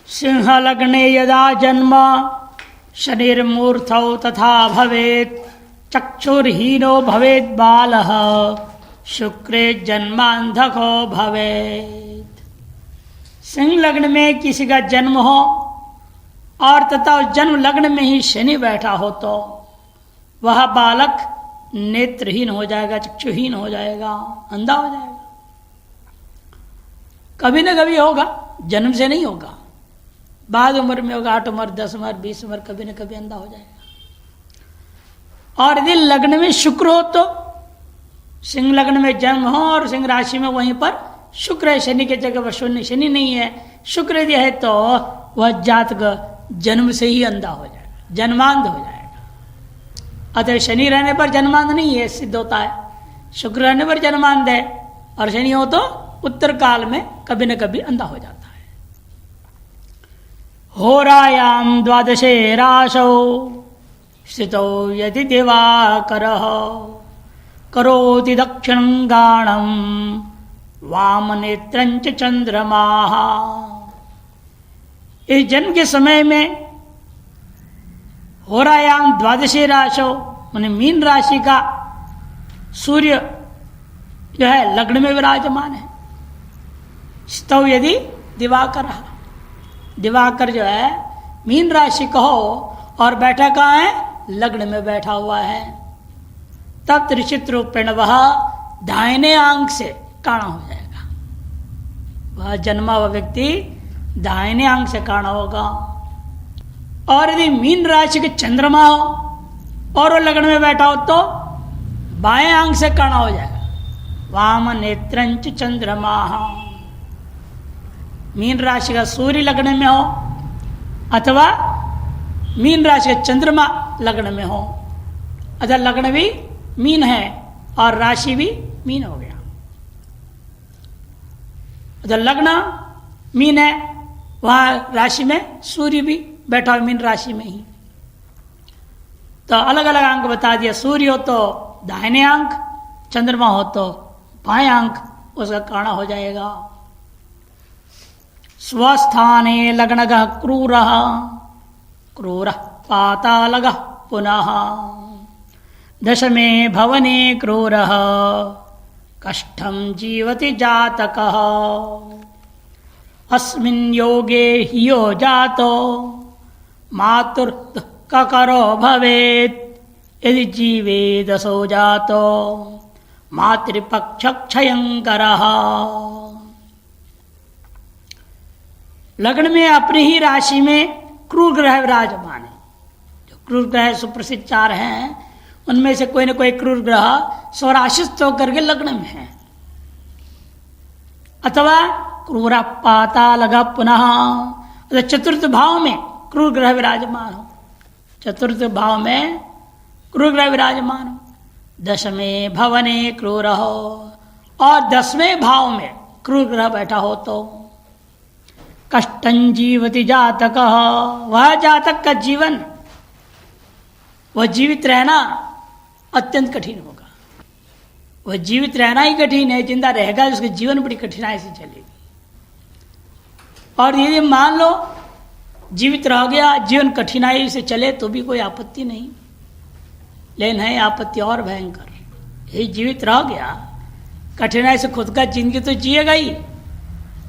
सिंह लग्ने यदा जन्म शनिर्मूर्धौ तथा भवेत् चक्षुर्हीनो भवेत् बालः शुक्रे जन्मांधको भवेत्। सिंह लग्न में किसी का जन्म हो और तथा उस जन्म लग्न में ही शनि बैठा हो तो वह बालक नेत्रहीन हो जाएगा, चक्षुहीन हो जाएगा, अंधा हो जाएगा। कभी न कभी होगा, जन्म से नहीं होगा, बाद उम्र में होगा, 8 उम्र, 10 उम्र, 20 उम्र, कभी न कभी अंधा हो जाएगा। और यदि लग्न में शुक्र हो तो सिंह लग्न में जन्म हो और सिंह राशि में वहीं पर शुक्र है, शनि की जगह पर शनि नहीं है, शुक्र यदि है तो वह जातक जन्म से ही अंधा हो जाएगा, जन्मांध हो जाएगा। अतः शनि रहने पर जन्मांध नहीं है, सिद्ध होता है। शुक्र रहने पर जन्मांध है और शनि हो तो उत्तर काल में कभी न कभी अंधा हो जाता है। होरायाम द्वादशे राशौ स्थितौ यदि दिवाकरः करोति दक्षिणं गाणं वामनेत्रं च चंद्रमाः। इस जन्म के समय में होरायाम द्वादशी राशौ माने मीन राशि का सूर्य जो है लग्न में विराजमान है। स्तव यदि दिवाकर, दिवाकर जो है मीन राशि का हो और बैठा कहाँ है, लग्न में बैठा हुआ है, तब त्रिचित रूपेण वह दाहिने आंख से काणा हो जाएगा। वह जन्मा हुआ व्यक्ति दाहिने आंख से काणा होगा। और यदि मीन राशि के चंद्रमा हो और वो लग्न में बैठा हो तो बाएं आंख से काणा हो जाएगा। वाम नेत्रंच चंद्रमा। मीन राशि का सूर्य लग्न में हो अथवा मीन राशि का चंद्रमा लग्न में हो, अतः लग्न भी मीन है और राशि भी मीन हो गया। अतः लग्न मीन है, वहां राशि में सूर्य भी बैठा हुआ मीन राशि में ही। तो अलग अलग अंक बता दिया, सूर्य हो तो दाहिने अंक, चंद्रमा हो तो बाएं अंक, उसका काणा हो जाएगा। स्वस्थाने लग्नगः क्रूरः क्रूरः पातालगः पुनः दशमे भवने क्रूरः कष्टं जीवति जातकः अस्मिन् योगे हियो जातो मातुर्करो भवेत् यदि जीवे दशो जातो मातृपक्ष क्षयंकरः। लग्न में अपनी ही राशि में क्रूर ग्रह विराजमान है। जो क्रूर ग्रह सुप्रसिद्ध 4 हैं उनमें से कोई न कोई क्रूर ग्रह स्वराशित होकर के लग्न में है, अथवा क्रूर पातालग पुनः चतुर्थ भाव में क्रूर ग्रह विराजमान हो, चतुर्थ भाव में क्रूर ग्रह विराजमान हो। दशमे भवने क्रूर हो और 10वें भाव में क्रूर ग्रह बैठा हो तो कष्टं जीवति जातक, वह जातक का जीवन, वह जीवित रहना अत्यंत कठिन होगा। वह जीवित रहना ही कठिन है, जिंदा रहेगा उसके जीवन बड़ी कठिनाई से चलेगी। और यदि मान लो जीवित रह गया, जीवन कठिनाई से चले तो भी कोई आपत्ति नहीं, लेकिन है आपत्ति और भयंकर। यही जीवित रह गया, कठिनाई से खुद का जिंदगी तो जिएगा ही,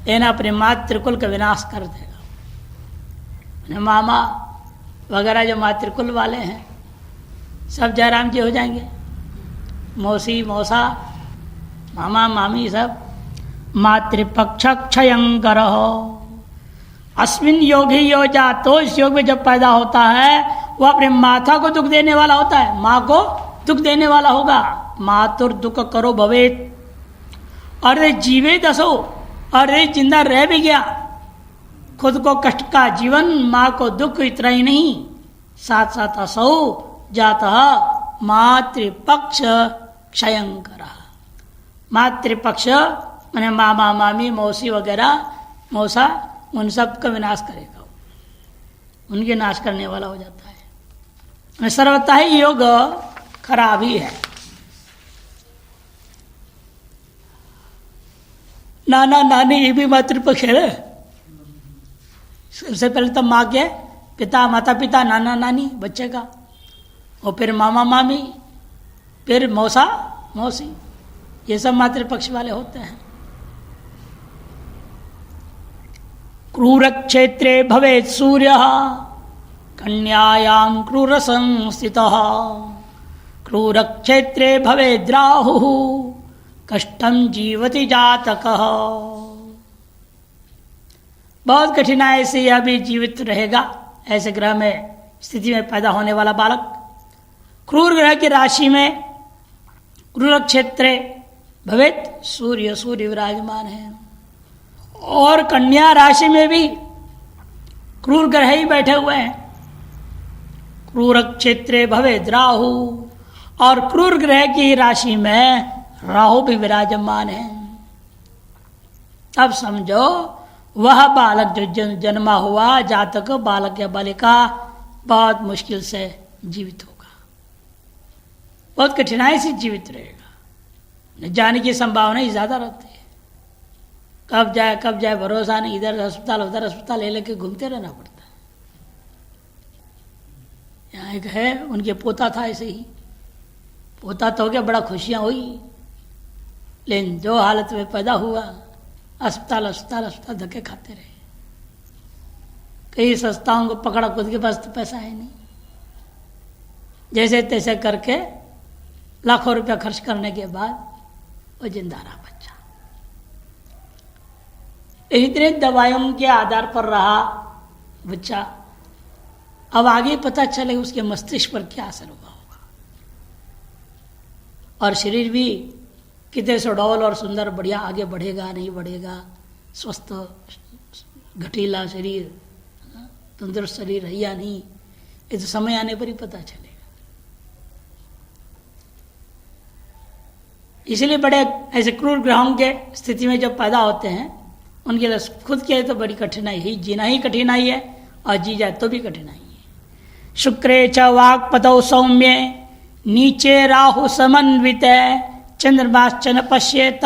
लेकिन अपने मातृकुल का विनाश कर देगा। मामा वगैरह जो मातृकुल वाले हैं सब जयराम जी हो जाएंगे, मौसी मौसा मामा मामी सब मातृपक्ष क्षयंकर हो। अस्मिन योग ही यो जा, तो इस योग में जब पैदा होता है वह अपने माता को दुख देने वाला होता है, माँ को दुख देने वाला होगा। मातुर दुख करो भवेत, और जीवे दसो, और जिंदा रह भी गया खुद को कष्ट का जीवन, माँ को दुख इतना ही नहीं, साथ साथ असौ जाता मातृपक्ष क्षयंकर। मातृपक्ष माने मामा मामी मौसी वगैरह मौसा, उन सब का विनाश करेगा, उनके नाश करने वाला हो जाता है। सर्वथा ही योग खराब ही है। नाना नानी ये भी मातृपक्ष है, सबसे पहले तो माँ के पिता, माता पिता, नाना नानी बच्चे का, और फिर मामा मामी, फिर मौसा मौसी, ये सब मातृपक्ष वाले होते हैं। क्रूर क्षेत्रे भवेत् सूर्य कन्यायां क्रूर संस्थितः, क्रूर क्षेत्रे भवेद् राहुः कष्टम जीवति जातकः। बहुत कठिनाई से यह भी जीवित रहेगा, ऐसे ग्रह में स्थिति में पैदा होने वाला बालक। क्रूर ग्रह की राशि में क्रूर क्षेत्रे भवेत् सूर्य, सूर्य विराजमान है, और कन्या राशि में भी क्रूर ग्रह ही बैठे हुए हैं। क्रूर क्षेत्रे भवेद् राहु, और क्रूर ग्रह की राशि में राहु भी विराजमान है। अब समझो वह बालक जो जन्मा हुआ जातक बालक या बालिका बहुत मुश्किल से जीवित होगा, बहुत कठिनाई से जीवित रहेगा, जाने की संभावना ही ज्यादा रहती है। कब जाए भरोसा नहीं, इधर अस्पताल उधर अस्पताल ले लेके घूमते रहना पड़ता है। यहाँ एक है, उनके पोता था ऐसे ही, पोता तो हो गया, बड़ा खुशियां हुई, लेकिन जो हालत में पैदा हुआ अस्पताल अस्पताल अस्पताल धक्के खाते रहे। कई संस्थाओं को पकड़ा, खुद के पास तो पैसा है नहीं, जैसे तैसे करके लाखों रुपया खर्च करने के बाद वो जिंदा रहा बच्चा। इतने दवाइयों के आधार पर रहा बच्चा। अब आगे पता चले उसके मस्तिष्क पर क्या असर हुआ होगा, और शरीर भी कितने सुडौल और सुंदर बढ़िया आगे बढ़ेगा नहीं बढ़ेगा, स्वस्थ घटीला शरीर, तंदुरुस्त शरीर है या नहीं, ये तो समय आने पर ही पता चलेगा। इसलिए बड़े ऐसे क्रूर ग्रहों के स्थिति में जब पैदा होते हैं उनके लिए खुद के लिए तो बड़ी कठिनाई है, जीना ही कठिनाई है, और जी जाए तो भी कठिनाई है। शुक्रे च वाक्पतौ सौम्ये नीचे राहु समन्वित चंद्रमाश्च न पश्येत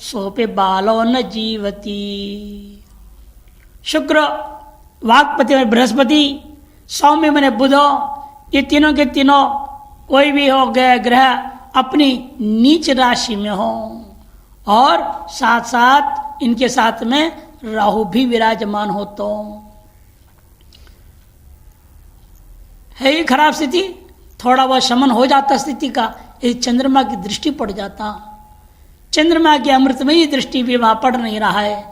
सोपे बालो न जीवती। शुक्र वाक्पति में बृहस्पति, सौम्य मैंने बुधो, ये तीनों के तीनों कोई भी हो गए ग्रह अपनी नीच राशि में हो, और साथ साथ इनके साथ में राहु भी विराजमान हो, तो है ये खराब स्थिति। थोड़ा बहुत शमन हो जाता स्थिति का, ये चंद्रमा की दृष्टि पड़ जाता। चंद्रमा की अमृतमयी दृष्टि भी वहां पड़ नहीं रहा है।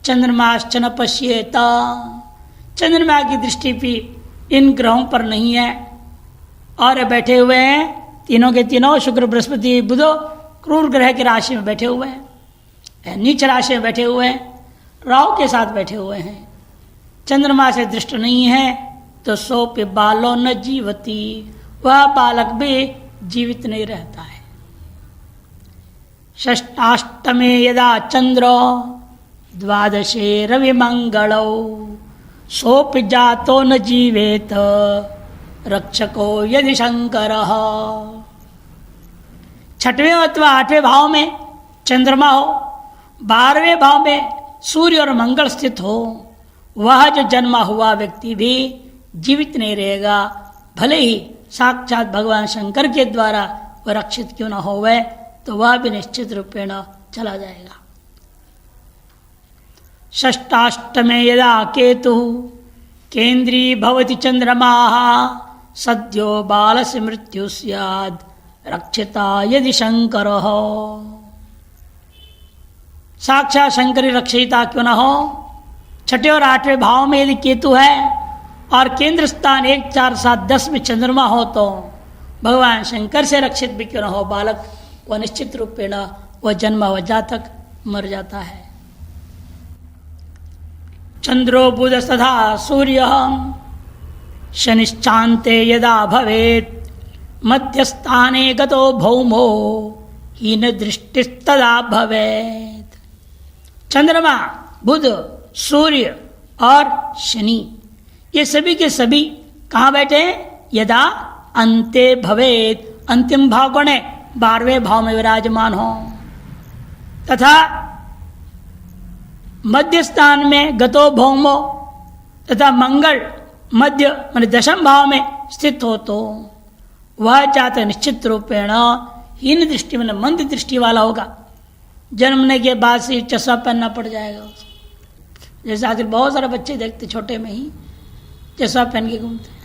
चंद्रमाश्च न पश्येत, चंद्रमा की दृष्टि भी इन ग्रहों पर नहीं है, और बैठे हुए हैं तीनों के तीनों, शुक्र बृहस्पति बुधो क्रूर ग्रह की राशि में बैठे हुए हैं, नीच राशि में बैठे हुए हैं, राहु के साथ बैठे हुए हैं, चंद्रमा से दृष्ट नहीं है, तो सो पे बालो न जीवती, वह बालक भी जीवित नहीं रहता है। षष्ठाष्टमे यदा चंद्रो द्वादशे रवि मंगलौ सोपि जातो न जीवेत रक्षको यदि शंकर। छठवें अथवा आठवें भाव में चंद्रमा हो, 12वें भाव में सूर्य और मंगल स्थित हो, वह जो जन्मा हुआ व्यक्ति भी जीवित नहीं रहेगा, भले ही साक्षात भगवान शंकर के द्वारा वह रक्षित क्यों न होवे, तो वह भी निश्चित रूपेण चला जाएगा। षष्ठाष्टमे यदा केतु केंद्री भवति चंद्रमा सद्यो बालस्य मृत्यु स्याद् रक्षिता यदि शंकर हो। साक्षात शंकर रक्षिता क्यों न हो। छठे और आठवें भाव में यदि केतु है और केंद्र स्थान 1, 4, 7, 10 में चंद्रमा हो, तो भगवान शंकर से रक्षित भी क्यों न हो बालक, वह निश्चित रूपेण वह जन्मा हुआ जातक मर जाता है। चंद्रो बुध तथा सूर्य शनिश्चान्ते यदा भवेत् मध्यस्थाने गतो भौमो हीन दृष्टिस्तदा भवेत्। चंद्रमा, बुध, सूर्य और शनि ये सभी के सभी कहाँ बैठे हैं? यदा अंते भवेत्, अंतिम भाव कौन है? 12वें भाव में विराजमान हो, तथा मध्य स्थान में गतो भौमो तथा मंगल मध्य मान दशम भाव में स्थित हो तो वह जातक निश्चित रूपेण हीन दृष्टि में मंद दृष्टि वाला होगा। जन्मने के बाद से चश्मा पहनना पड़ जाएगा उसको। जैसे आखिर बहुत सारे बच्चे देखते छोटे में ही चश्मा पहन के घूमते हैं,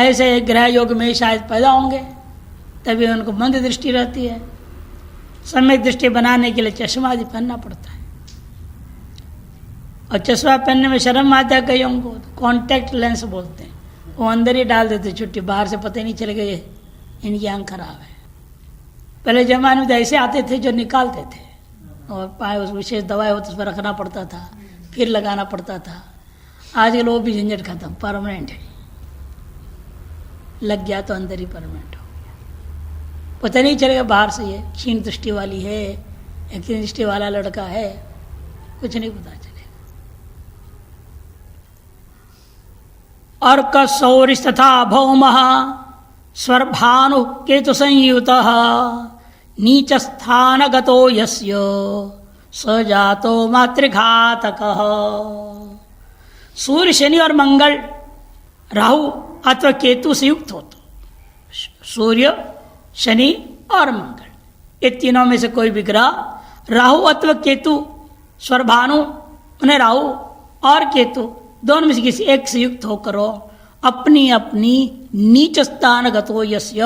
ऐसे ग्रह योग में शायद पैदा होंगे, तभी उनको मंद दृष्टि रहती है। सम्यक दृष्टि बनाने के लिए चश्मा आदि पहनना पड़ता है। और चश्मा पहनने में शर्म आता है कईयों को, कॉन्टैक्ट लेंस बोलते हैं, वो अंदर ही डाल देते छुट्टी, बाहर से पता ही नहीं चल गए इनकी आंख खराब है। पहले जमाने में तो ऐसे आते थे जो निकालते थे, और पाए उस विशेष दवाई होती उस पर रखना पड़ता था, फिर लगाना पड़ता था। आजकल वो भी झंझट खत्म, परमानेंट है, लग गया तो अंदर ही परमानेंट हो गया। पता नहीं चलेगा बाहर से ये क्षीण दृष्टि वाली है या क्षीण दृष्टि वाला लड़का है, कुछ नहीं पता चलेगा। अर्क सौरिश तथा भौम स्वर्भानु केतु संयुत नीच स्थानगतो यस्य स जातो मातृघातक। सूर्य शनि और मंगल राहु अथवा केतु से युक्त हो तो सूर्य शनि और मंगल ये तीनों में से कोई भी ग्रह राहु अथवा केतु स्वर्भानु उन्हें राहु और केतु दोनों में से किसी एक से युक्त होकर अपनी अपनी नीच स्थान गतो यस्य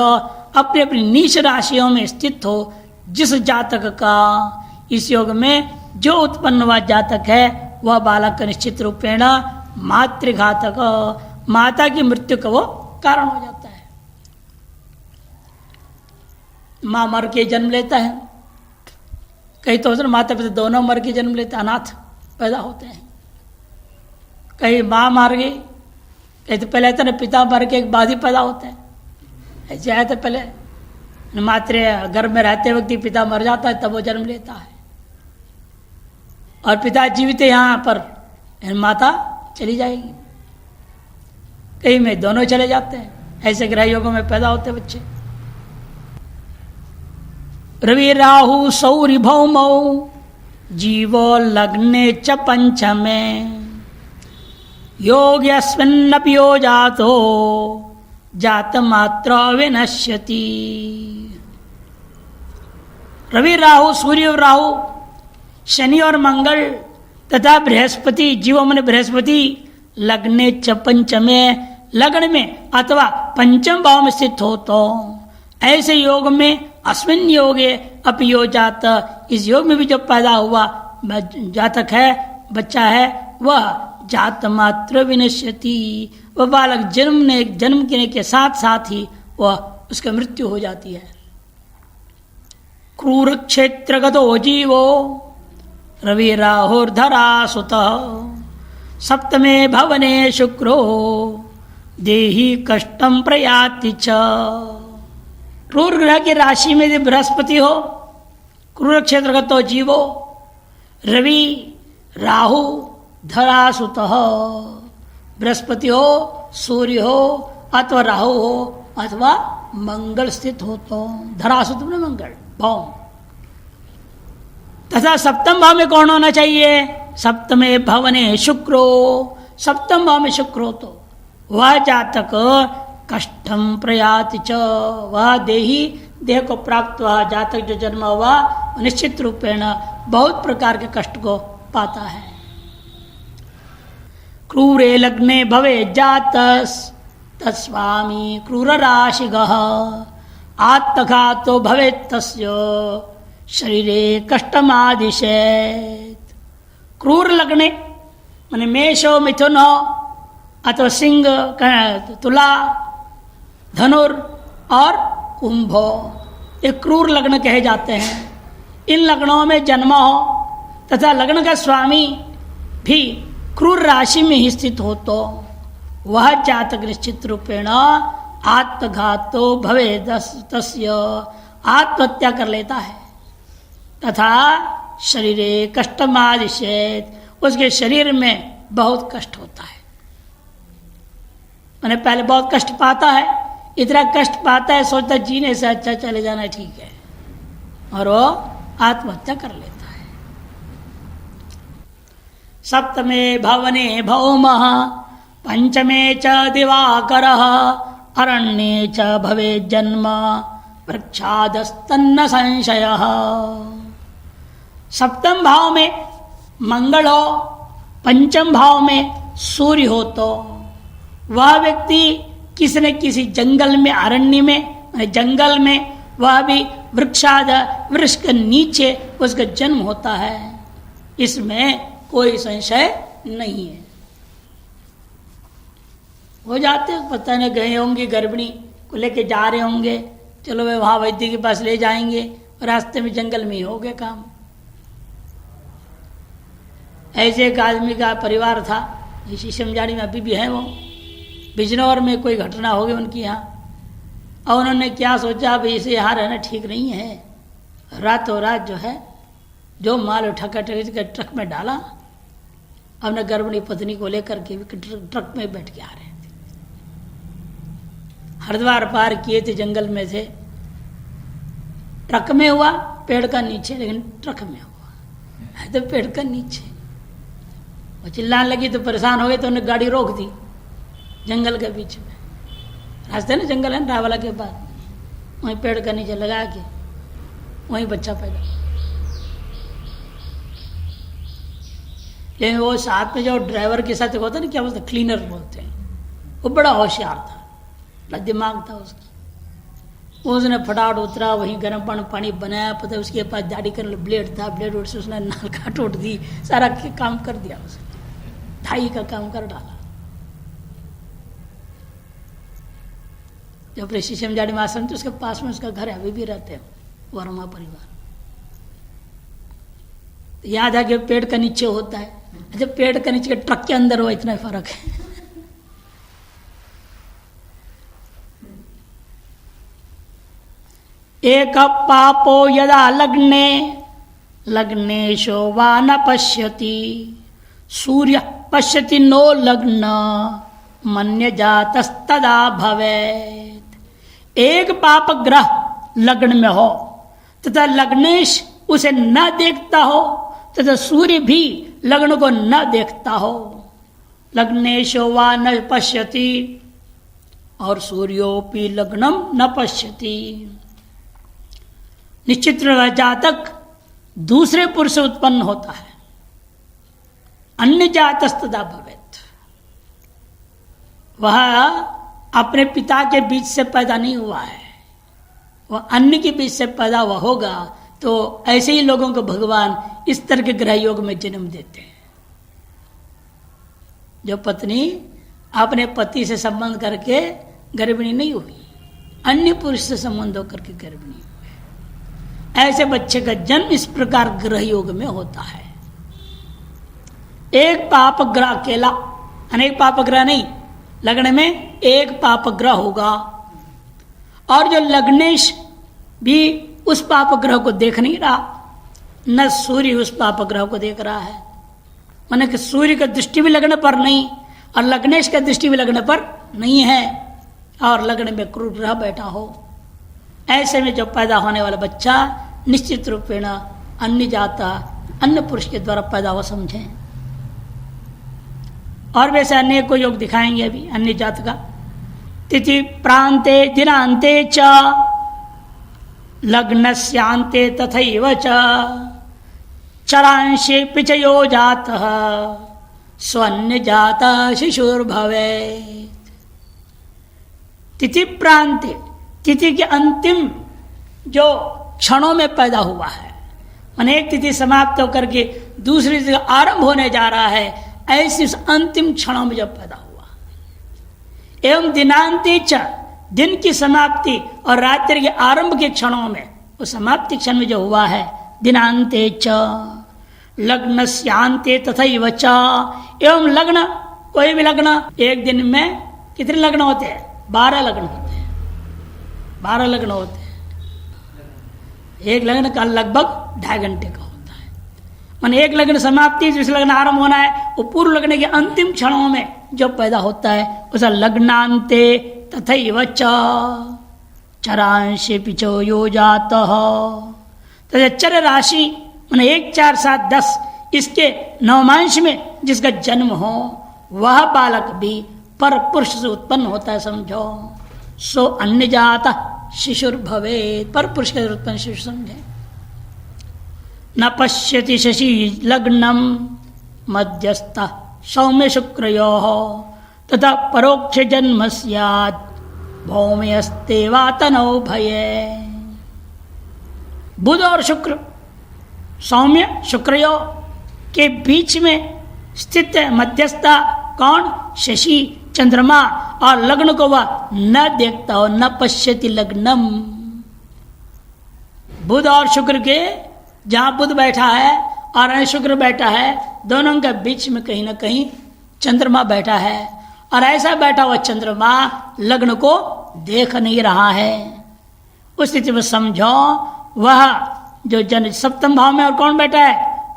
अपनी अपनी नीच राशियों में स्थित हो जिस जातक का इस योग में जो उत्पन्न हुआ जातक है वह बालक का निश्चित रूपेण मातृघातक माता की मृत्यु का वो कारण हो जाता है। माँ मर के जन्म लेता है, कई तो माता पिता दोनों मर के जन्म लेते, अनाथ पैदा होते हैं। कहीं माँ मर गई, कहीं तो पहले तो पिता मर के एक बाद ही पैदा होते हैं। ऐसे आए तो पहले मातृ गर्भ में रहते वक्त ही पिता मर जाता है, तब वो जन्म लेता है, और पिता जीवित यहाँ पर माता चली जाएगी। कहीं में दोनों चले जाते हैं, ऐसे ग्रह योगों में पैदा होते बच्चे। रवि राहु सौरि भौमौ जीवो लग्ने च पंचमे योग यस्मिन्नपि यो जातो जात मात्र विनश्यति। रवि राहु सूर्य और राहु शनि और मंगल तथा बृहस्पति जीवों में बृहस्पति लग्ने च पंचमे लग्न में अथवा पंचम भाव में स्थित हो तो ऐसे योग में अस्मिन योगे अपि यो जात इस योग में भी जो पैदा हुआ जातक है बच्चा है वह जात मात्र विनश्यति वह बालक जन्म लेने के साथ साथ ही वह उसकी मृत्यु हो जाती है। क्रूर क्षेत्रगतो जीवो रवि राहुर्धरा सुतः सप्तमे भवने शुक्रो देहि कष्टम प्रयाति च। क्रूर ग्रह की राशि में यदि बृहस्पति हो, क्रूर क्षेत्रगतो जीवो रवि राहु धरा सुतः बृहस्पति हो, सूर्य हो अथवा राहु हो अथवा मंगल स्थित हो तो धरासुत में मंगल भौम। तथा सप्तम भाव में कौन होना चाहिए? सप्तमे भवने शुक्रो, सप्तम भाव में शुक्र हो तो वह जातक कष्टम प्रयाति च, वह देह को प्राप्त हुआ जातक जो जन्म हुआ निश्चित रूपेण बहुत प्रकार के कष्ट को पाता है। क्रूरे लग्ने भवे जातस तस्वामी क्रूर राशिगः आत्मघातो भवे तस्य शरीरे कष्टमादिशेत। क्रूर लग्ने माने मेष हो, मिथुन हो अथवा सिंह, तुला, धनुर और कुंभ हो, ये क्रूर लग्न कहे जाते हैं। इन लग्नों में जन्म हो तथा लग्न का स्वामी भी क्रूर राशि में ही स्थित हो तो वह जातक निश्चित रूपेण आत्मघातो भवे तस्य, आत्महत्या कर लेता है तथा शरीरे कष्टमादिशेत, उसके शरीर में बहुत कष्ट होता है। मैंने पहले बहुत कष्ट पाता है, इतना कष्ट पाता है सोचता जीने से अच्छा चले जाना ठीक है, और वो आत्महत्या कर लेता है। सप्तमे भवने भौमः पंचमे च दिवाकरः अरण्ये च भवेत् जन्म वृक्षादस्तन्न संशयः। सप्तम भाव में मंगल हो, पंचम भाव में सूर्य हो तो वह व्यक्ति किसी न किसी जंगल में, अरण्य में, जंगल में, वह भी वृक्षाद, वृक्ष के नीचे उसका जन्म होता है, इसमें कोई संशय नहीं है। हो जाते पता नहीं, गए होंगे गर्भिणी को लेके जा रहे होंगे, चलो वे वहां वैद्य के पास ले जाएंगे, रास्ते में जंगल में ही हो गया काम। ऐसे एक आदमी का परिवार था, इसी समझाड़ी में अभी भी है, वो बिजनौर में कोई घटना हो गई उनकी यहाँ, और उन्होंने क्या सोचा, भाई इसे यहाँ रहना ठीक नहीं है, रातों रात जो है जो माल उठा कर ट्रक में डाला, अपने गर्भिणी पत्नी को लेकर के ट्रक में बैठ के आ रहे थे। हरिद्वार पार किए थे, जंगल में थे, ट्रक में हुआ पेड़ का नीचे, लेकिन ट्रक में हुआ है तो पेड़ का नीचे। वो चिल्लाने लगी तो परेशान हो गए, तो उन्होंने गाड़ी रोक दी जंगल के बीच में, रास्ते ना जंगल है ना रावला के बाद, वहीं पेड़ का नीचे लगा के वहीं बच्चा पैदा। लेकिन वो साथ में जो ड्राइवर के साथ होता है ना, क्या बोलते हैं, क्लीनर बोलते हैं, वो बड़ा होशियार था, बड़ा दिमाग था उसकी। उसने फटाफट उतरा, वहीं गर्म पानी बनाया, पता है उसके पास दाढ़ी करने ब्लेड था, ब्लेड से उसने नाल काट उठ दी, सारा काम कर दिया, उसने ढाई का काम कर डाला। जब ऋषि समझाड़ी में आश्रम थे, उसके पास में उसका घर है, अभी भी रहते हैं वर्मा परिवार। तो याद है कि पेड़ का नीचे होता है, अच्छा पेड़ का नीचे के ट्रक के अंदर हो, इतना फर्क है। एक पापो यदा लग्ने लग्ने शोभा न पश्यति सूर्य पश्यति नो लग्न मन्य जातस्तदा भवेत्। एक पाप ग्रह लग्न में हो तथा लग्नेश उसे न देखता हो, तथा सूर्य भी लग्न को न देखता हो, लग्नेशो वा न पश्यति और सूर्योपि लग्नम न पश्यति। निश्चित जातक दूसरे पुरुष से उत्पन्न होता है, अन्य जातस्तदा भवेत्। वह अपने पिता के बीच से पैदा नहीं हुआ है, वह अन्य के बीच से पैदा हुआ होगा। तो ऐसे ही लोगों को भगवान इस तरह के ग्रह योग में जन्म देते हैं। जो पत्नी अपने पति से संबंध करके गर्भिणी नहीं हुई, अन्य पुरुष से संबंध होकर के गर्भिणी हुई, ऐसे बच्चे का जन्म इस प्रकार ग्रह योग में होता है। एक पाप ग्रह अकेला, अनेक पाप ग्रह नहीं, लग्न में एक पाप ग्रह होगा, और जो लग्नेश भी उस पाप ग्रह को देख नहीं रहा, न सूर्य उस पाप ग्रह को देख रहा है। माने कि सूर्य का दृष्टि भी लगने पर नहीं और लग्नेश का दृष्टि भी लगने पर नहीं है, और लग्न में क्रूर ग्रह बैठा हो, ऐसे में जो पैदा होने वाला बच्चा निश्चित रूपेण अन्य जाता, अन्य पुरुष के द्वारा पैदा हुआ समझें। और वैसे अन्य को योग दिखाएंगे अभी अन्य जात का। तिथि प्रांते दिनांते च लग्नस्यांते तथैव च चरांशे पिचयो जातः स्वन्य जाता शिशुर्भवेत्। तिथि प्रांते, तिथि के अंतिम जो क्षणों में पैदा हुआ है, माने एक तिथि समाप्त होकर के दूसरी तिथि आरंभ होने जा रहा है, ऐसी उस अंतिम क्षणों में जब पैदा हुआ। एवं दिनांते च, दिन की समाप्ति और रात्रि के आरंभ के क्षणों में, उस समाप्ति क्षण में जो हुआ है, दिनांते च लग्नस्यांते तथैव च। एवं लग्न, कोई भी लग्न, एक दिन में कितने लग्न होते हैं? 12 लग्न होते हैं, 12 लग्न होते हैं। एक लग्न का लगभग 2.5 घंटे का होता है। माने एक लग्न समाप्ति, जिस लग्न आरंभ होना है, वो पूर्व लग्न के अंतिम क्षणों में जो पैदा होता है, उसे लग्नांते तथैव च चरांशे पिचो यो जातः। तो चर राशि माने 1, 4, 7, 10 इसके नवमांश में जिसका जन्म हो वह बालक भी पर पुरुष से उत्पन्न होता है, समझो। सो अन्य जाता शिशुर भवे, पर पुरुष के उत्पन्न शिशु समझे। न पश्यति शशि लग्नम मध्यस्थ सौम्य शुक्रयो तथा परोक्ष जन्म स्यात् भौम्यस्ते वा तनौ भये। बुध और शुक्र सौम्य शुक्रयो के बीच में स्थित है मध्यस्था कौन? शशि चंद्रमा, और लग्न को वह न देखता हो, न पश्यति लग्नम। बुध और शुक्र के जहां बुध बैठा है और शुक्र बैठा है, दोनों के बीच में कहीं ना कहीं चंद्रमा बैठा है, और ऐसा बैठा हुआ चंद्रमा लग्न को देख नहीं रहा है। उस स्थिति में समझो वह जो जन सप्तम भाव में और कौन बैठा है?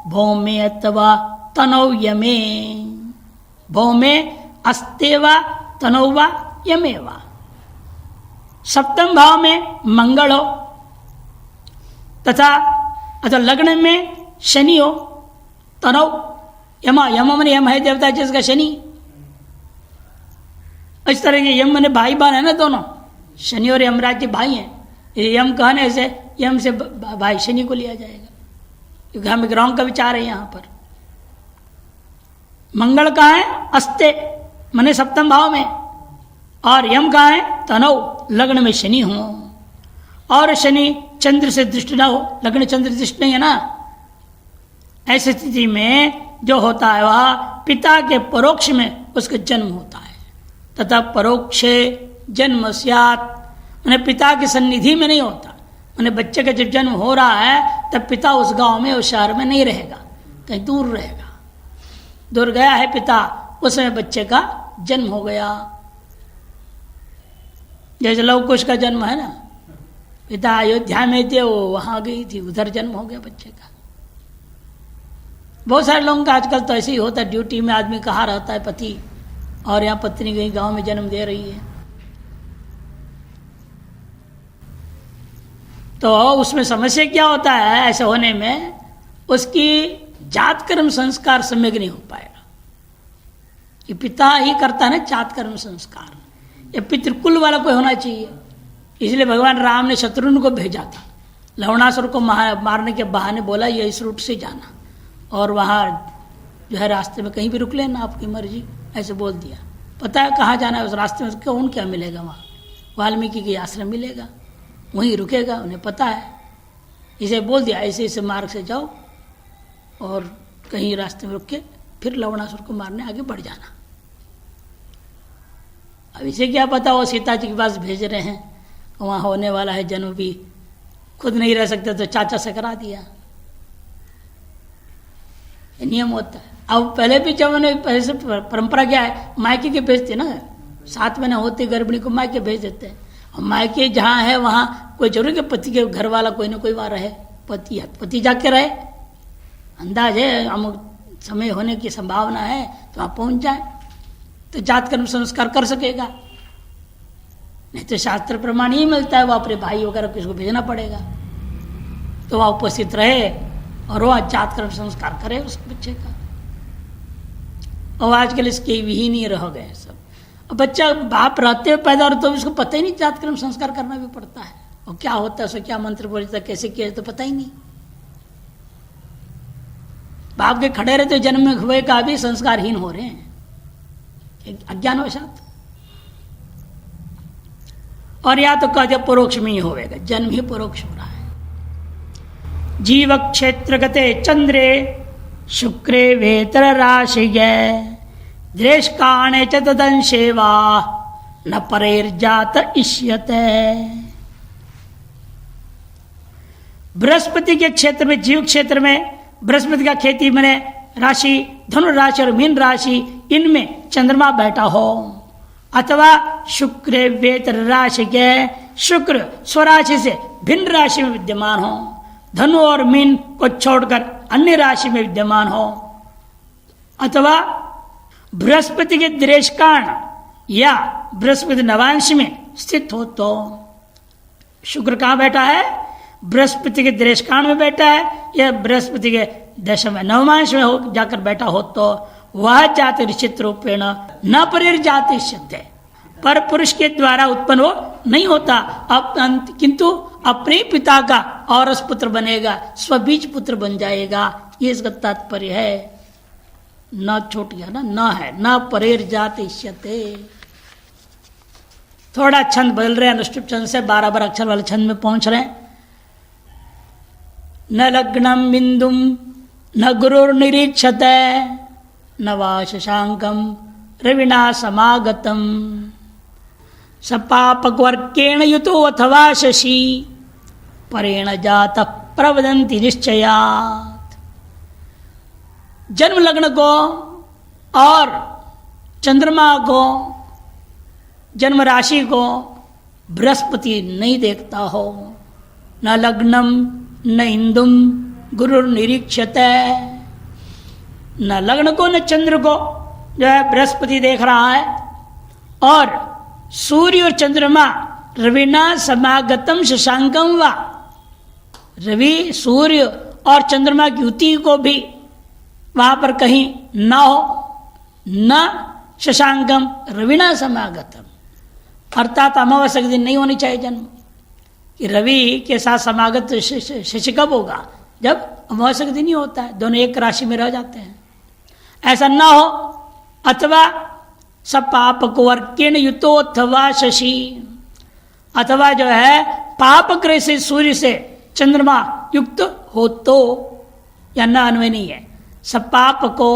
भौमे अथवा तनौ यमे, भौमे अस्तेवा तनौवा यमेवा। सप्तम भाव में मंगल हो तथा अथवा लग्न में शनि हो, तनौ यमा, यम मन यम है देवता जिसका शनि। इस तरह के यम मन भाई बहन है ना दोनों, शनि और यमराज के भाई हैं। यम कहने से यम से भाई शनि को लिया जाएगा, क्योंकि हम ग्रहों का विचार है यहाँ पर। मंगल कहाँ है? अस्ते मने सप्तम भाव में, और यम कहाँ है? तनौ, लग्न में शनि हो, और शनि चंद्र से दृष्ट ना हो, लग्न चंद्र दृष्ट नहीं है ना। ऐसी स्थिति में जो होता है वह पिता के परोक्ष में उसका जन्म होता है, तथा परोक्षे जन्म स्यात्, मैंने पिता की सन्निधि में नहीं होता। मैंने बच्चे का जब जन्म हो रहा है तब पिता उस गांव में उस शहर में नहीं रहेगा, कहीं दूर रहेगा। दूर गया है पिता, उसमें बच्चे का जन्म हो गया। जैसे लव कुश का जन्म है ना, पिता अयोध्या में थे, वो वहां गई थी, उधर जन्म हो गया बच्चे का। बहुत सारे लोगों का आजकल तो ऐसे ही होता है, ड्यूटी में आदमी कहाँ रहता है पति, और यहाँ पत्नी कहीं गांव में जन्म दे रही है, तो उसमें समस्या क्या होता है? ऐसे होने में उसकी जात कर्म संस्कार सम्यक नहीं हो पाएगा। कि पिता ही करता है ना जात कर्म संस्कार, ये पितृकुल वाला कोई होना चाहिए। इसलिए भगवान राम ने शत्रुघ्न को भेजा था, लवणासुर को मारने के बहाने बोला ये इस रूट से जाना, और वहाँ जो है रास्ते में कहीं भी रुक लेना, आपकी मर्जी, ऐसे बोल दिया। पता है कहाँ जाना है उस रास्ते में, कौन क्या मिलेगा वहाँ? वाल्मीकि के आश्रम मिलेगा, वहीं रुकेगा, उन्हें पता है। इसे बोल दिया ऐसे ऐसे मार्ग से जाओ और कहीं रास्ते में रुक के फिर लवणासुर को मारने आगे बढ़ जाना। अब इसे क्या पता वो सीता जी के पास भेज रहे हैं, वहाँ होने वाला है जन्म भी, खुद नहीं रह सकते तो चाचा से करा दिया। ये नियम होता है। अब पहले भी जब मैंने ऐसे परंपरा क्या है, मायके के भेजते ना, 7 महीने होते गर्भिणी को मायके भेज देते हैं। और मायके जहाँ है वहाँ कोई जरूरी के पति के घर वाला कोई ना कोई वहाँ रहे, पति जाके रहे, अंदाज है अमुक समय होने की संभावना है तो वहाँ पहुँच जाए तो जात कर्म संस्कार कर सकेगा। नहीं तो शास्त्र प्रमाण ही मिलता है, वो अपने भाई वगैरह किसको भेजना पड़ेगा, तो वह उपस्थित रहे और वह जात कर्म संस्कार करे उस बच्चे का। और आजकल इसके विहीन ही रह गए सब। अब बच्चा बाप रहते हुए पैदा हो तो उसको पता ही नहीं, जात कर्म संस्कार करना भी पड़ता है, और क्या होता है, उसको क्या मंत्र बोलता है, कैसे किया तो पता ही नहीं। बाप के खड़े रहते जन्म में हुए का भी संस्कारहीन हो रहे हैं अज्ञानवशात। और या तो कहते परोक्ष में ही होगा, जन्म ही परोक्ष हो रहा है। जीव क्षेत्र गते चंद्रे शुक्रे वेतर राशि द्रेश काणे च तदंशेवा न परेर्जात इष्यते। बृहस्पति के क्षेत्र में, जीव क्षेत्र में बृहस्पति का खेती मैंने राशि धनु राशि और मीन राशि, इनमें चंद्रमा बैठा हो, अथवा शुक्र वेतर राशि के शुक्र स्वराशि से भिन्न राशि में विद्यमान हो, धनु और मीन को छोड़कर अन्य राशि में विद्यमान हो, अथवा बृहस्पति के द्रेशकाण या बृहस्पति नवांश में स्थित हो। तो शुक्र कहाँ बैठा है? बृहस्पति के देशकांड में बैठा है या बृहस्पति के दशम नवमांश में हो जाकर बैठा हो तो वह जाति निश्चित रूपेण न परिर्जाति सिद्ध है, पर पुरुष के द्वारा उत्पन्न वो नहीं होता, किंतु अपने पिता का औरस पुत्र बनेगा, स्वबीज पुत्र बन जाएगा। ये इसका तात्पर्य है। न छूट गया ना, न है न परिर्जाति सिद्धते। थोड़ा छंद बदल रहे हैं, अनुष्टुप छंद से 12 अक्षर वाले छंद में पहुंच रहे हैं। न लग्नम बिंदुम न गुरुर्निरीक्षते न वा शशांकम रविना समागतम सपापवर्केण युतो अथवा शशि परेण जात प्रवदन्ति निश्चयात्। जन्म लग्न को और चंद्रमा को, जन्म राशि को बृहस्पति नहीं देखता हो। न लग्नम न इंदुम गुरुर्निरीक्षते, न लग्न को न चंद्र को जो है बृहस्पति देख रहा है, और सूर्य और चंद्रमा रविना समागतम शशांकम वा, रवि सूर्य और चंद्रमा की युति को भी वहां पर कहीं न हो, न शशांकम रविना समागतम, अर्थात अमावस्या के दिन नहीं होनी चाहिए जन्म, कि रवि के साथ समागत शशि कब होगा, जब अमावस्या के दिन ही होता है, दोनों एक राशि में रह जाते हैं, ऐसा न हो। अथवा सपाप कुवर्केण युतो अथवा शशि, अथवा जो है पाप ग्रह से सूर्य से चंद्रमा युक्त हो तो, या न अन्वय नहीं है। सपाप को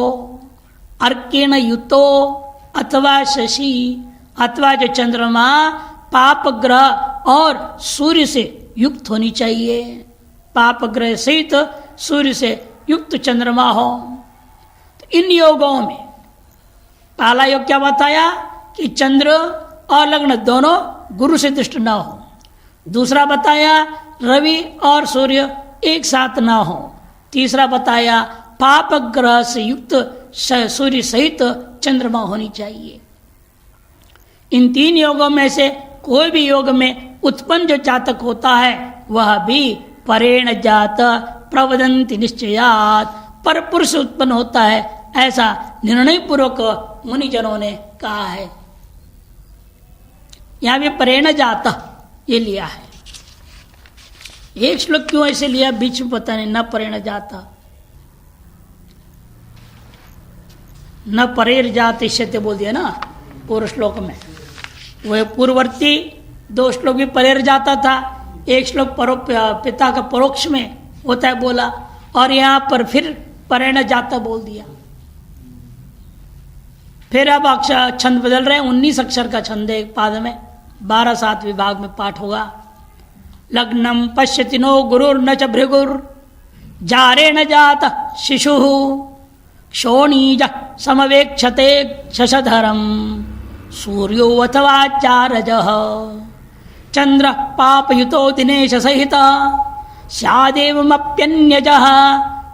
अर्केण युतो अथवा शशि, अथवा जो चंद्रमा पाप ग्रह और सूर्य से युक्त होनी चाहिए, पाप ग्रह सहित सूर्य से युक्त चंद्रमा हो। तो इन योगों में पहला योग क्या बताया कि चंद्र और लग्न दोनों गुरु से दुष्ट ना हो। दूसरा बताया रवि और सूर्य एक साथ ना हो। तीसरा बताया पाप ग्रह से युक्त सूर्य सहित चंद्रमा होनी चाहिए। इन 3 योगों में से कोई भी योग में उत्पन्न जो जातक होता है वह भी परेण जात प्रवदन्ति निश्चयात्, पर पुरुष उत्पन्न होता है, ऐसा निर्णय पूर्वक मुनिजनों ने कहा है। यहां भी परेण जाता ये लिया है। एक श्लोक क्यों ऐसे लिया बीच में पता नहीं, न परेण जाता, न परेर जाति से बोल दिया ना पूर्व श्लोक में। वह पूर्ववर्ती 2 श्लोक भी परेर जाता था, एक श्लोक पिता का परोक्ष में होता है बोला, और यहां पर फिर परेण जाता बोल दिया। फिर अब अक्षर छंद बदल रहे हैं, 19 अक्षर का छंद है एक पाद में, 12-7 विभाग में पाठ होगा। लग्नम पश्यति नो गुरुर्न च भृगुर जारेण जात शिशु क्षोणीज समवेक्षते शशधरम सूर्यो अथवा चारजः चंद्र पापयुतो दिनेश सहित स्यादेवमप्यन्यजः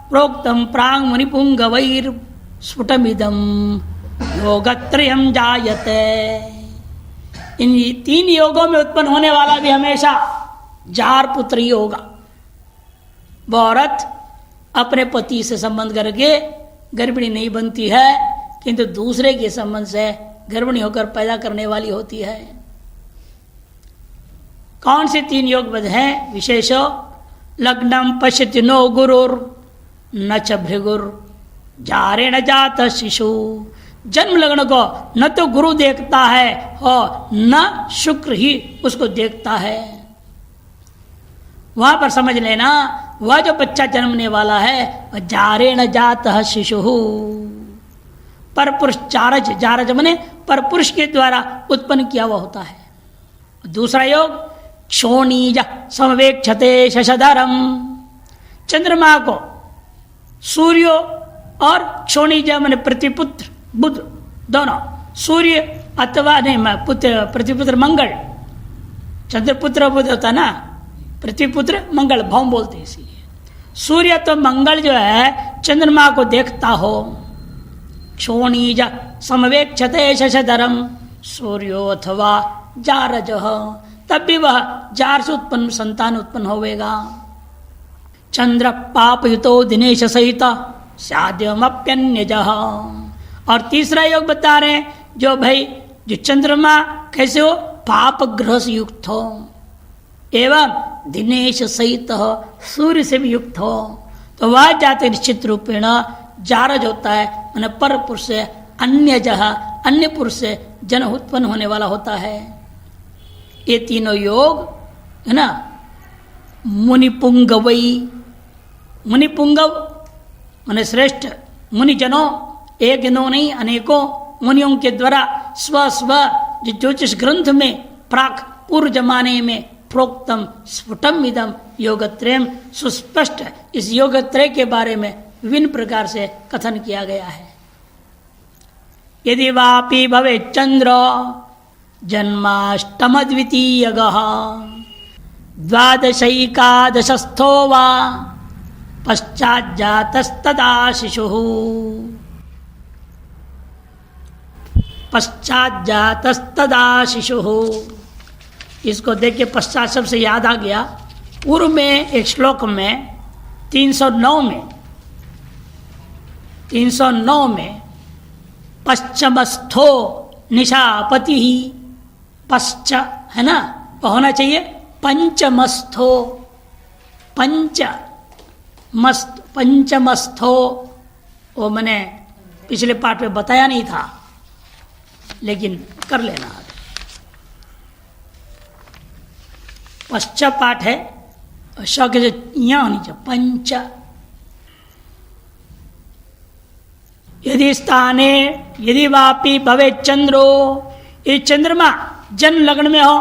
प्रोक्तम प्रांग मुनिपुंगवैर स्फुटमिदम योगत्रयम जायते। इन 3 योगों में उत्पन्न होने वाला भी हमेशा जार पुत्र ही होगा। वह औरत अपने पति से संबंध करके गर्भिणी नहीं बनती है, किंतु दूसरे के संबंध से गर्भिणी होकर पैदा करने वाली होती है। कौन से 3 योग बद हैं विशेषो? लग्नम पश्यति नो गुरुर न च भृगुर जारेण जात शिशु, जन्म लग्न को न तो गुरु देखता है और न शुक्र ही उसको देखता है। वहां पर समझ लेना, वह जो बच्चा जन्मने वाला है वह जारेण जात शिशु, पर पुरुष जारज, जारज मने पर पुरुष के द्वारा उत्पन्न किया हुआ होता है। दूसरा योग क्षोणीज समवेक्षते शशधरम, चंद्रमा को सूर्य और क्षोणीज मने प्रतिपुत्र बुध दोनों, सूर्य अथवा नहीं पुत्र प्रतिपुत्र मंगल, चंद्रपुत्र बुध होता ना, पृथ्वीपुत्र मंगल भौम बोलते हैं। इसीलिए सूर्य तो मंगल जो है चंद्रमा को देखता हो। क्षोणीज समवेक्षते शशधरम सूर्यो अथवा जारज, तब भी वह जार से उत्पन्न संतान उत्पन्न होवेगा। चंद्र पापयुतो दिनेश सहित साध्यमप्यन्यजः। और तीसरा योग बता रहे हैं, जो भाई जो चंद्रमा कैसे हो, पाप ग्रह से युक्त हो एवं दिनेश सहित सूर्य से भी युक्त हो, तो वह जाते निश्चित रूपेण जारज होता है, मैंने पर पुरुष से अन्य जहा, अन्य पुरुष से जन उत्पन्न होने वाला होता है। ये तीनों योग है ना। मुनिपुंगवई, मुनिपुंगव माने श्रेष्ठ मुनिजनों, एक दो नहीं अनेकों मुनियों के द्वारा स्व स्व जो ज्योतिष ग्रंथ में प्राक पूर्व जमाने में प्रोक्तम स्फुटम इदम योगत्रयम, सुस्पष्ट इस योगत्रय के बारे में विभिन्न प्रकार से कथन किया गया है। यदि वापि भवे चंद्र जन्माष्टम द्वितीयगः द्वादशैकादशस्थो वा पश्चाज्जातस्तदा शिशुः, पश्चाज्जातस्तदा शिशुः। इसको देख के पश्चात शब्द से याद आ गया, पूर्व में एक श्लोक में 309 में पश्चमस्थो निशापति ही, पश्च है ना, तो होना चाहिए पंचमस्थो, पंचमस्थो, वो मैंने पिछले पाठ में बताया नहीं था, लेकिन कर लेना। पश्च पाठ है, श के यहाँ होनी चाहिए पंच। यदि स्थाने यदि वापि भवे चंद्रो, ये चंद्रमा जन्म लग्न में हो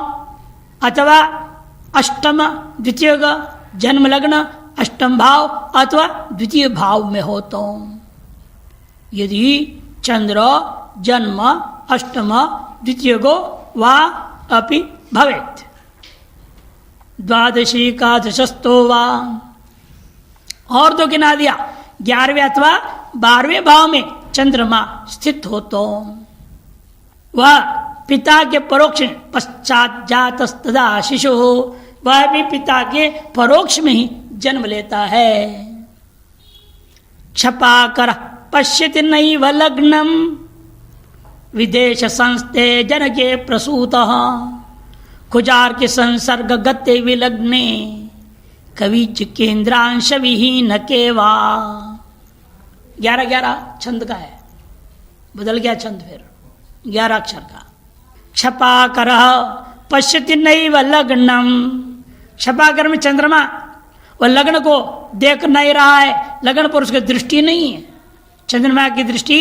अथवा अष्टम द्वितीय जन्म लग्न अष्टम भाव अथवा द्वितीय भाव में हो, तो यदि चंद्र जन्म अष्टम द्वितीय गो वा अपि भवेत् द्वादशी का दशस्थो वा, और तो गिना दिया 11वें अथवा 12वें भाव में चंद्रमा स्थित हो, तो वह पिता के परोक्ष पश्चात जातस्तदा शिशु, वह भी पिता के परोक्ष में ही जन्म लेता है। क्षपाकर पश्यति नैव लग्नम विदेश संस्थे जनके प्रसूतः कुजार के संसर्ग गते विलग्ने कविच केंद्रांश विहीन केवा। 11 छंद का है, बदल गया छंद फिर 11 अक्षर का। क्षपाकर पश्यति नैव लग्नम, क्षपाकर में चंद्रमा और लग्न को देख नहीं रहा है, लग्न पर उसकी दृष्टि नहीं है, चंद्रमा की दृष्टि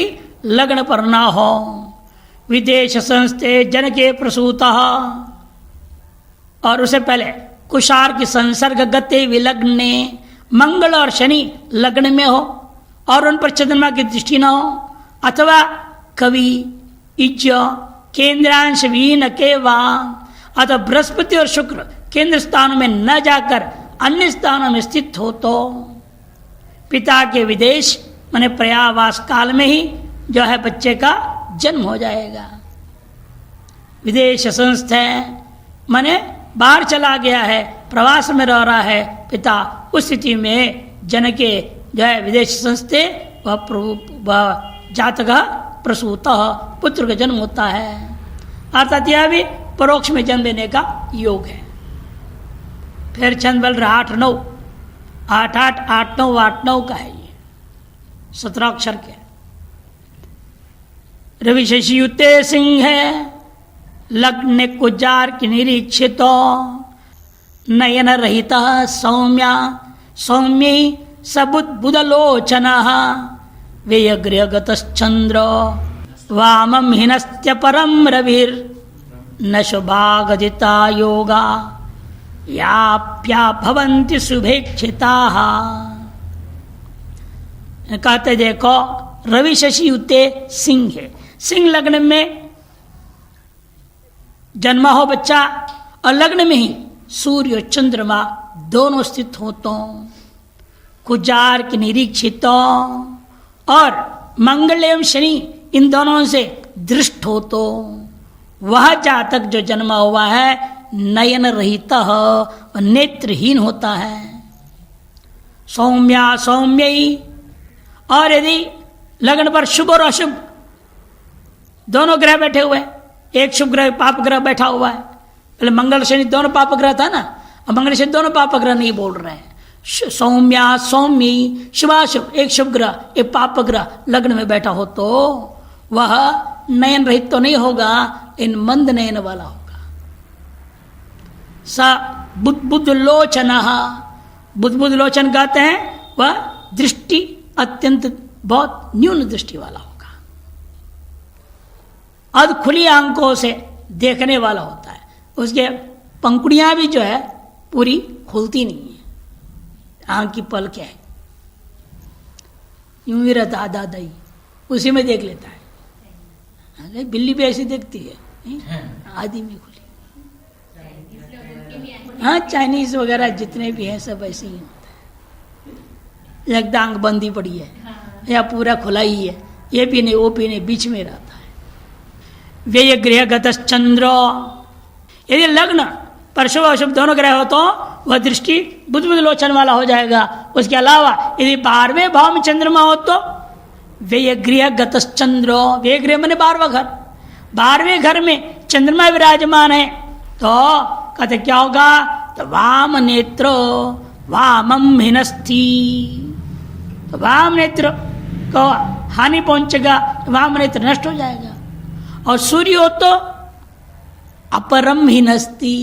लग्न पर ना हो। विदेश संस्थे जन के प्रसूतः, और उससे पहले कुशार की संसर्ग गते विलग्ने, मंगल और शनि लग्न में हो और उन पर चंद्रमा की दृष्टि न हो, अथवा कवि इज्ज केंद्रांश वीन के वा, अथवा बृहस्पति और शुक्र केंद्र स्थानों में न जाकर अन्य स्थानों में स्थित हो, तो पिता के विदेश माने प्रयावास काल में ही जो है बच्चे का जन्म हो जाएगा। विदेश संस्था माने बाहर चला गया है, प्रवास में रह रहा है पिता, उस स्थिति में जन के जो है विदेश संस्थे वह जातक प्रसूत पुत्र का जन्म होता है, अर्थात यह भी परोक्ष में जन्म लेने का योग है। फिर छंद बल रहा 8-9, 8-8, 8-9, 8-9 का है, ये 17 अक्षर के। रवि शशि युते सिंह है लग्न कुजार की निरीक्षित नयन रहित सौम्या सौम्य सबुद्बुदलोचन व्ययगृहगतश्चंद्र वामं हिनस्त्य परम रविर न शुभागदिता योगा याप्या भवन्ति शुभेक्षिताः। कहते देखो रवि शशि युते सिंह है, सिंह लग्न में जन्मा हो बच्चा और लग्न में ही सूर्य और चंद्रमा दोनों स्थित हो, तो कुजार की निरीक्षित और मंगल एवं शनि इन दोनों से दृष्ट हो, तो वह जातक जो जन्मा हुआ है नयन रहित और नेत्रहीन होता है। सौम्या सौम्यई। और यदि लग्न पर शुभ और अशुभ दोनों ग्रह बैठे हुए हैं, एक शुभ ग्रह पाप ग्रह बैठा हुआ है, पहले मंगल शनि दोनों पाप ग्रह था ना, अब मंगल शनि दोनों पाप ग्रह नहीं बोल रहे हैं। सौम्या सौम्यी शुभाशुभ, एक शुभ ग्रह एक पाप ग्रह लग्न में बैठा हो तो वह नयन रहित तो नहीं होगा, इन मंद नयन वाला होगा। स बुद्ध लोचन, बुद्ध लोचन कहते हैं वह दृष्टि अत्यंत बहुत न्यून दृष्टि वाला होगा, अध खुली आंखों से देखने वाला होता है, उसके पंखुड़ियां भी जो है पूरी खुलती नहीं है, आंख की पलकें है, यूं ही रहता आधा आधा ही उसी में देख लेता है। बिल्ली भी ऐसी देखती है आधी में खुली। हाँ चाइनीज वगैरह जितने भी हैं सब ऐसे ही होता है, लगता आंख बंदी पड़ी है या पूरा खुला ही है, ये भी नहीं वो भी नहीं, बीच में रहता है। व्यय गृह गतश्चंद्र, यदि लग्न पर शुभ अशुभ दोनों ग्रह हो तो वह दृष्टि बुद्ध लोचन वाला हो जाएगा। उसके अलावा यदि 12वें भाव में चंद्रमा हो तो व्यय गृह गतश्चंद्र, व्यय गृह मैंने 12वां घर, 12वें घर में चंद्रमा विराजमान है तो कहते क्या होगा, तो वाम नेत्र वामम हिनस्थी, तो वाम नेत्र को हानि पहुंचेगा, वाम नेत्र नष्ट हो जाएगा। और सूर्य हो तो अपरम हिनस्थी,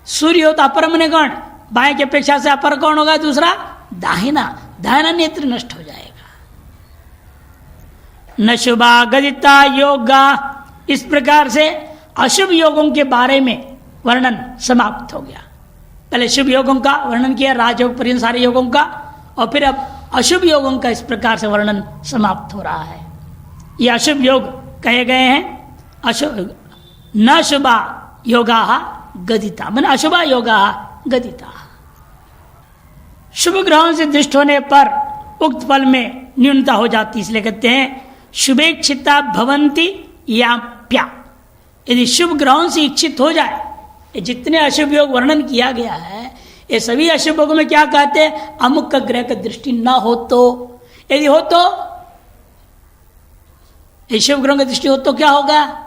सूर्य हो तो अपरम ने कौन, बाएं की अपेक्षा से अपर कौन होगा, दूसरा दाहिना, दाहिना नेत्र नष्ट हो जाएगा। न शुभा गदिता योगा, इस प्रकार से अशुभ योगों के बारे में वर्णन समाप्त हो गया। पहले शुभ योगों का वर्णन किया, राजयोग पर्यंत सारे योगों का, और फिर अब अशुभ योगों का इस प्रकार से वर्णन समाप्त हो रहा है। ये अशुभ योग कहे गए हैं, अशुभ न शुभा योगा गदिता, मैंने अशुभा योगा गदिता। शुभ ग्रहों से दृष्ट होने पर उक्त फल में न्यूनता हो जाती, इसलिए कहते हैं शुभेक्षिता भवंती या प्या। यदि शुभ ग्रहों से इच्छित हो जाए, ये जितने अशुभ योग वर्णन किया गया है ये सभी अशुभ योगों में क्या कहते हैं, अमुक का ग्रह का दृष्टि ना हो तो, यदि हो तो ये शुभ ग्रहों की दृष्टि हो तो क्या होगा,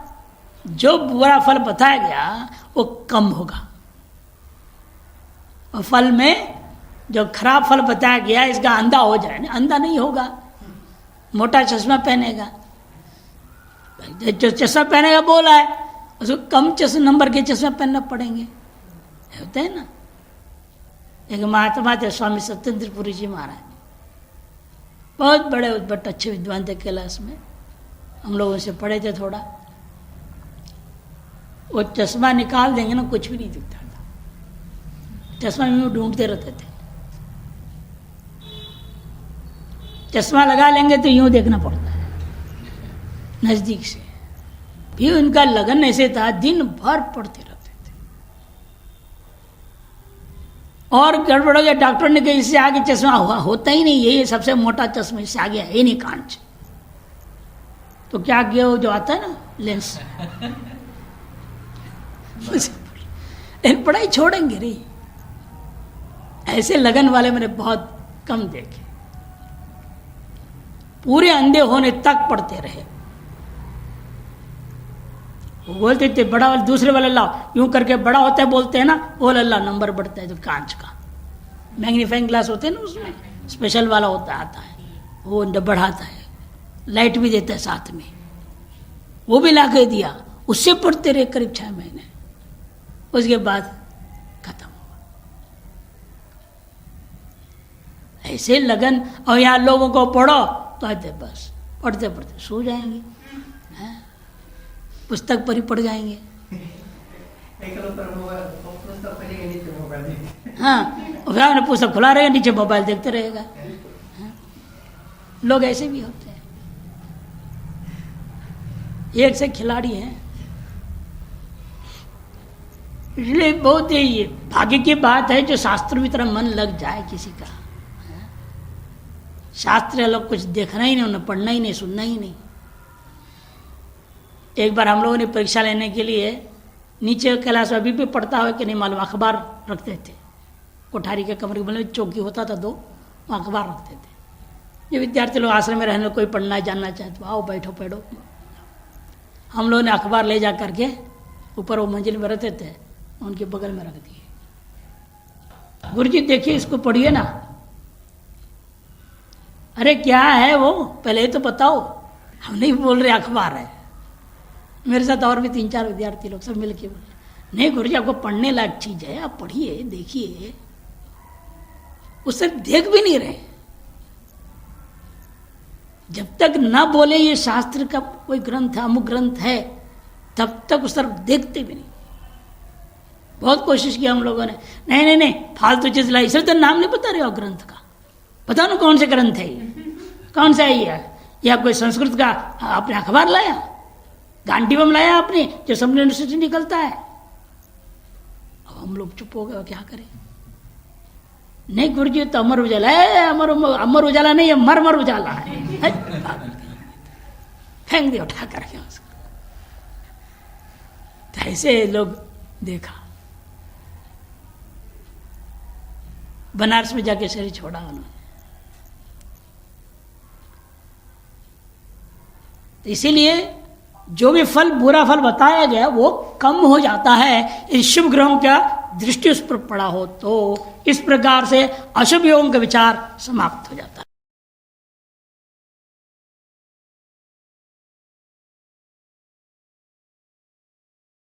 जो बुरा फल बताया गया वो कम होगा, और फल में जो खराब फल बताया गया इसका अंधा हो जाए, अंधा नहीं होगा, मोटा चश्मा पहनेगा, जो चश्मा पहनेगा बोला है उसको कम नंबर के चश्मा पहनना पड़ेंगे, होता है ना। एक महात्मा थे स्वामी सत्येंद्रपुरी जी महाराज, बहुत बड़े बट अच्छे विद्वान थे, कैलाश में हम लोग उनसे पढ़े थे थोड़ा। वो चश्मा निकाल देंगे ना कुछ भी नहीं दिखता था, चश्मा में ढूंढते रहते थे, चश्मा लगा लेंगे तो यूं देखना पड़ता है नजदीक से। भी उनका लगन ऐसे था, दिन भर पढ़ते रहते थे, और गड़बड़ हो गया, डॉक्टर ने कहा इससे आगे चश्मा होता ही नहीं, ये सबसे मोटा चश्मा, इससे आगे है नहीं कांच। तो क्या किया, वो जो आता है ना लेंस, लेकिन पढ़ाई छोड़ेंगे रे, ऐसे लगन वाले मैंने बहुत कम देखे, पूरे अंधे होने तक पढ़ते रहे। वो बोलते थे बड़ा वाला दूसरे वाला लाओ, यूं करके बड़ा होता है बोलते हैं ना, वो लल्ला नंबर बढ़ता है, तो कांच का मैग्नीफाइंग ग्लास होते हैं ना, उसमें स्पेशल वाला होता आता है, वो बढ़ाता है, लाइट भी देता है साथ में, वो भी ला के दिया, उससे पढ़ते रहे करीब 6 महीने, उसके बाद खत्म हुआ। ऐसे लगन, और यहाँ लोगों को पढ़ो तो आते बस पढ़ते पढ़ते सो जाएंगे, पुस्तक पर ही पढ़ जाएंगे। हाँ, और पुस्तक खुला रहेगा, नीचे मोबाइल देखते रहेगा। लोग ऐसे भी होते हैं, एक से खिलाड़ी हैं, इसलिए बहुत ही भाग्य की बात है जो शास्त्र की तरह मन लग जाए किसी का। शास्त्र लोग कुछ देखना ही नहीं, उन्हें पढ़ना ही नहीं, सुनना ही नहीं। एक बार हम लोगों ने परीक्षा लेने के लिए नीचे क्लास अभी भी पढ़ता हो कि नहीं मालूम, अखबार रखते थे कोठारी के कमरे में, चौकी होता था 2, वहाँ अखबार रखते थे। जो विद्यार्थी लोग आश्रम में रहने कोई पढ़ना जानना चाहे तो आओ बैठो पढ़ो। हम लोगों ने अखबार ले जा करके ऊपर वो मंजिल में रहते थे, उनके बगल में रख दिए। गुरुजी देखिए इसको पढ़िए ना। अरे क्या है वो, पहले तो बताओ। हम नहीं बोल रहे अखबार है। मेरे साथ और भी 3-4 विद्यार्थी लोग सब मिलके बोले नहीं गुरुजी आपको पढ़ने लायक चीज है, आप पढ़िए देखिए। उससे देख भी नहीं रहे। जब तक न बोले ये शास्त्र का कोई ग्रंथ है, अमुक ग्रंथ है, तब तक उस तरफ देखते भी नहीं। बहुत कोशिश की हम लोगों ने, नहीं फालतू चीज लाई, सिर्फ तो नाम नहीं बता रहे हो ग्रंथ का, पता ना कौन से ग्रंथ है ये, कौन सा है ये, या कोई संस्कृत का आपने अखबार लाया, गांडीवम लाया आपने जो सब यूनिवर्सिटी निकलता है। अब हम लोग चुप हो गए, क्या करें। नहीं गुरुजी तो अमर उजाला है, अमर उजाला नहीं, मर उजाला है। फेंक दिया उठा करके उसको। तो ऐसे लोग देखा। बनारस में जाके शरीर छोड़ा उन्होंने। तो इसीलिए जो भी फल बुरा फल बताया गया वो कम हो जाता है इस शुभ ग्रहों का दृष्टि उस पर पड़ा हो तो। इस प्रकार से अशुभ योगों का विचार समाप्त हो जाता है।